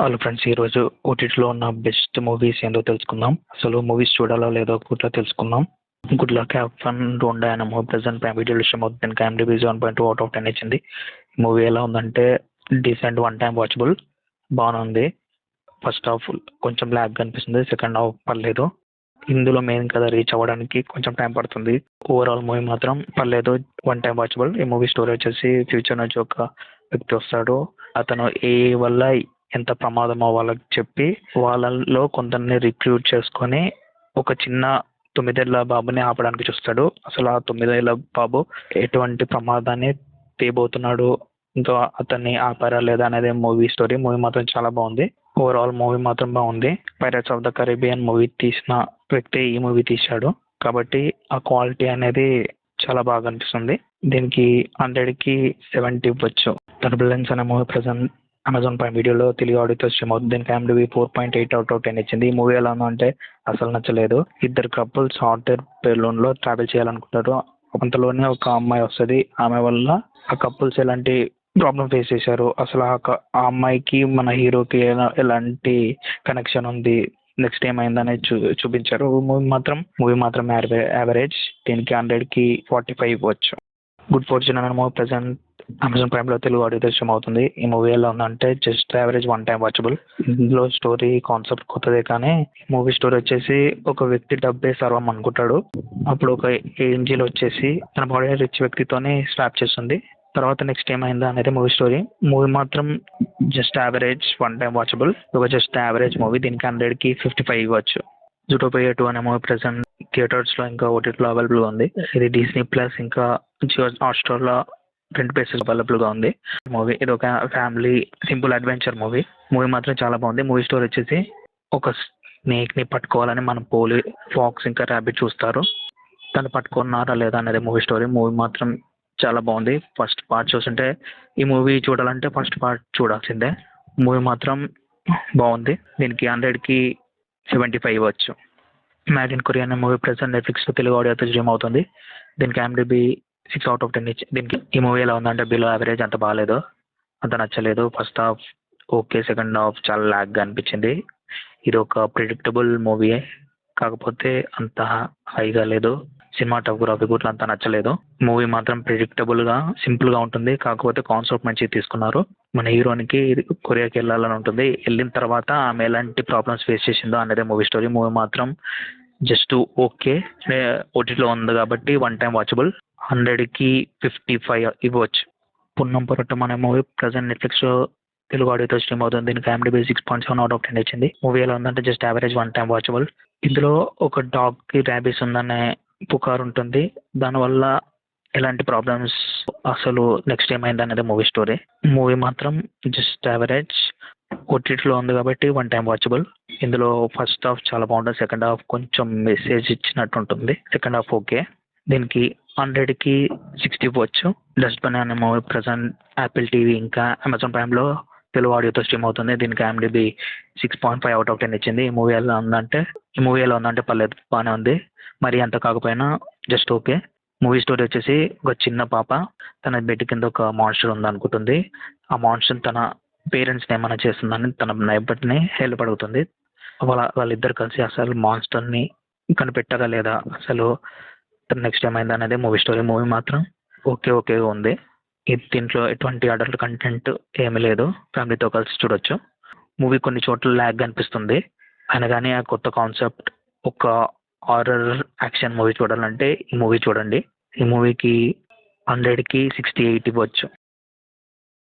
Hello friends, ఈరోజు ఓటీటీలో ఉన్న బెస్ట్ మూవీస్ ఏందో తెలుసుకుందాం. అసలు మూవీస్ చూడాలా లేదో కూడా తెలుసుకుందాం. Good luck, have fun, don't die అనే మూవీ ప్రెసెంట్ ప్రైమ్ వీడియోలో ఇష్టం అవుతుంది. దానికి IMDb 7.2 అవుట్ ఆఫ్ 10 ఇచ్చింది. మూవీ ఎలా ఉందంటే డీసెంట్, వన్ టైం వాచబుల్, బాగానే ఉంది. ఫస్ట్ హాఫ్ కొంచెం ల్యాగ్ కనిపిస్తుంది, సెకండ్ హాఫ్ పర్లేదు. ఇందులో మెయిన్ కథ రీచ్ అవ్వడానికి కొంచెం టైం పడుతుంది. ఓవరాల్ మూవీ మాత్రం పర్లేదు, వన్ టైం వాచబుల్. ఈ మూవీ స్టోరీ వచ్చేసి ఫ్యూచర్ నుంచి ఒక వ్యక్తి వస్తాడు. అతను ఏ వల్ల ఎంత ప్రమాదమో వాళ్ళకి చెప్పి వాళ్ళలో కొందరిని రిక్రూట్ చేసుకొని ఒక చిన్న 9 ఏళ్ల బాబుని ఆపడానికి చూస్తాడు. అసలు ఆ 9 ఏళ్ల బాబు ఎటువంటి ప్రమాదాన్ని తేబోతున్నాడు, ఇంకా అతన్ని ఆపారా లేదా అనేది మూవీ స్టోరీ. మూవీ మాత్రం చాలా బాగుంది. ఓవరాల్ మూవీ మాత్రం బాగుంది. Pirates of the Caribbean movie తీసిన వ్యక్తి ఈ మూవీ తీశాడు కాబట్టి ఆ క్వాలిటీ అనేది చాలా బాగా అనిపిస్తుంది. దీనికి 100కి 70 ఇవ్వచ్చు. టర్బులెన్స్ అనే మూవీ ప్రజెంట్ అమెజాన్ ప్రైమ్ వీడియోలో తెలుగు ఆడియోతో స్ట్రీమ్ అవుతుంది. దీనికి IMDb 4.8 అవుట్ ఆఫ్ 10 ఇచ్చింది. ఈ మూవీ ఎలా ఉందంటే అసలు నచ్చలేదు. ఇద్దరు కపుల్స్ హాట్ ఎయిర్ బెలూన్లో ట్రావెల్ చేయాలనుకుంటారు. అంతలోనే ఒక అమ్మాయి వస్తుంది. ఆమె వల్ల ఆ కపుల్స్ ఎలాంటి ప్రాబ్లం ఫేస్ చేశారు, అసలు ఆ అమ్మాయికి మన హీరోకి ఎలాంటి కనెక్షన్ ఉంది, నెక్స్ట్ ఏమైందనేది చూపించారు. మూవీ మాత్రం యావరేజ్. దీనికి 100కి 45 ఇవ్వచ్చు. గుడ్ ఫార్చ్యూన్ అనే మూవీ ప్రజెంట్ అమెజాన్ ప్రైమ్లో తెలుగు ఆడియోతో స్ట్రీమ్ అవుతుంది. ఈ మూవీ ఎలా ఉందంటే just average, one time watchable. ఇందులో స్టోరీ కాన్సెప్ట్ కొత్తదే, కానీ మూవీ స్టోరీ వచ్చేసి ఒక వ్యక్తి డబ్బే సర్వం అనుకుంటాడు. అప్పుడు ఒక ఏంజిల్ వచ్చేసి తన బాడీ రిచ్ వ్యక్తితోనే స్వాప్ చేస్తుంది. తర్వాత నెక్స్ట్ ఏమైందా అనేది మూవీ స్టోరీ. మూవీ మాత్రం just average, one time watchable. ఒక జస్ట్ యావరేజ్ మూవీ. దీనికి 100కి 55 ఇవ్వచ్చు. జూటోపియా 2 అనే మూవీ ప్రెసెంట్ థియేటర్స్లో ఇంకా ఓటీటీలో అవైలబుల్గా ఉంది. ఇది డిస్నీ ప్లస్ ఇంకా జియో హాట్స్టార్లో 2 ప్లేసెస్ అవైలబుల్గా ఉంది. మూవీ ఇది ఒక family simple adventure movie. Movie మాత్రం చాలా బాగుంది. మూవీ స్టోరీ వచ్చేసి ఒక స్నేక్ని పట్టుకోవాలని మన ఫాక్స్ ఇంకా ర్యాబిట్ చూస్తారు. తను పట్టుకున్నారా లేదా అనేది మూవీ స్టోరీ. మూవీ మాత్రం చాలా బాగుంది. ఫస్ట్ పార్ట్ చూస్తుంటే ఈ మూవీ చూడాలంటే ఫస్ట్ పార్ట్ చూడాల్సిందే. మూవీ మాత్రం బాగుంది. దీనికి 100కి 75 ఇవ్వచ్చు. మ్యాడ్ ఇన్ కొరియా అనే మూవీ ప్రెసెంట్ నెట్ఫ్లిక్స్లో తెలుగు ఆడియోతో స్ట్రీమ్ అవుతుంది. దీనికి IMDb 6 అవుట్ ఆఫ్ 10 ఇచ్చి. దీనికి ఈ మూవీ ఎలా ఉందంటే బిలో యావరేజ్, అంత బాగాలేదు, అంత నచ్చలేదు. First half okay, second half చాలా ల్యాగ్గా అనిపించింది. ఇది ఒక ప్రిడిక్టబుల్ మూవీయే, కాకపోతే అంత హైగా లేదు. సినిమాటోగ్రఫీ కూడా అంత నచ్చలేదు. మూవీ మాత్రం ప్రిడిక్టబుల్గా సింపుల్గా ఉంటుంది, కాకపోతే కాన్సెప్ట్ మంచిగా తీసుకున్నారు. మన హీరోనికి కొరియాకి వెళ్ళాలని ఉంటుంది. వెళ్ళిన తర్వాత ఆమె ఎలాంటి ప్రాబ్లమ్స్ ఫేస్ చేసిందో అనేది మూవీ స్టోరీ. మూవీ మాత్రం జస్ట్ ఓకే, ఓటీటీలో ఉంది కాబట్టి వన్ టైం వాచబుల్. 100కి 55 ఇవ్వచ్చు. పున్నం పొరటం అనే మూవీ ప్రజెంట్ నెట్ఫ్లిక్స్లో తెలుగు ఆడియోతో స్ట్రీమ్ అవుతుంది. దీనికి IMDb 6.7 అవుట్ ఆఫ్ 10 ఇచ్చింది. మూవీ ఎలా ఉందంటే just average, one time watchable. ఇందులో ఒక డాగ్కి ర్యాబీస్ ఉందనే పుకారు ఉంటుంది. దానివల్ల ఎలాంటి ప్రాబ్లమ్స్, అసలు నెక్స్ట్ ఏమైంది అనేది మూవీ స్టోరీ. మూవీ మాత్రం జస్ట్ యావరేజ్. ఓటీటీలో ఉంది కాబట్టి వన్ టైం వాచబుల్. ఇందులో ఫస్ట్ హాఫ్ చాలా బాగుంటుంది, సెకండ్ హాఫ్ కొంచెం మెసేజ్ ఇచ్చినట్టు ఉంటుంది. Second half okay. దీనికి 100కి 60 ఇవ్వచ్చు. డస్ట్బిన్ అనే మూవీ ప్రజెంట్ యాపిల్ టీవీ ఇంకా అమెజాన్ ప్రైమ్లో తెలుగు ఆడియోతో స్ట్రీమ్ అవుతుంది. దీనికి IMDb 6.5 అవుట్ ఆఫ్ 10 ఇచ్చింది. ఈ మూవీ ఎలా ఉందంటే పర్లేదు, బాగానే ఉంది. మరి అంత కాకపోయినా జస్ట్ ఓకే. మూవీ స్టోరీ వచ్చేసి ఒక చిన్న పాప తన బెడ్ కింద ఒక మాన్స్టర్ ఉందనుకుంటుంది. ఆ మాన్స్టర్ తన పేరెంట్స్ని ఏమైనా చేస్తుందని తన నైబర్ని హెల్ప్ అడుగుతుంది. వాళ్ళిద్దరు కలిసి అసలు మాన్స్టర్ని కనిపెట్టారా లేదా, అసలు నెక్స్ట్ ఏమైంది అనేది మూవీ స్టోరీ. మూవీ మాత్రం ఓకే ఉంది. దీంట్లో ఎటువంటి అడల్ట్ కంటెంట్ ఏమీ లేదు, ఫ్యామిలీతో కలిసి చూడొచ్చు. మూవీ కొన్ని చోట్ల ల్యాగ్ అనిపిస్తుంది, అయినా కానీ ఆ కొత్త కాన్సెప్ట్, ఒక హారర్ యాక్షన్ మూవీ చూడాలంటే ఈ మూవీ చూడండి. ఈ మూవీకి 100కి 68 ఇవ్వచ్చు.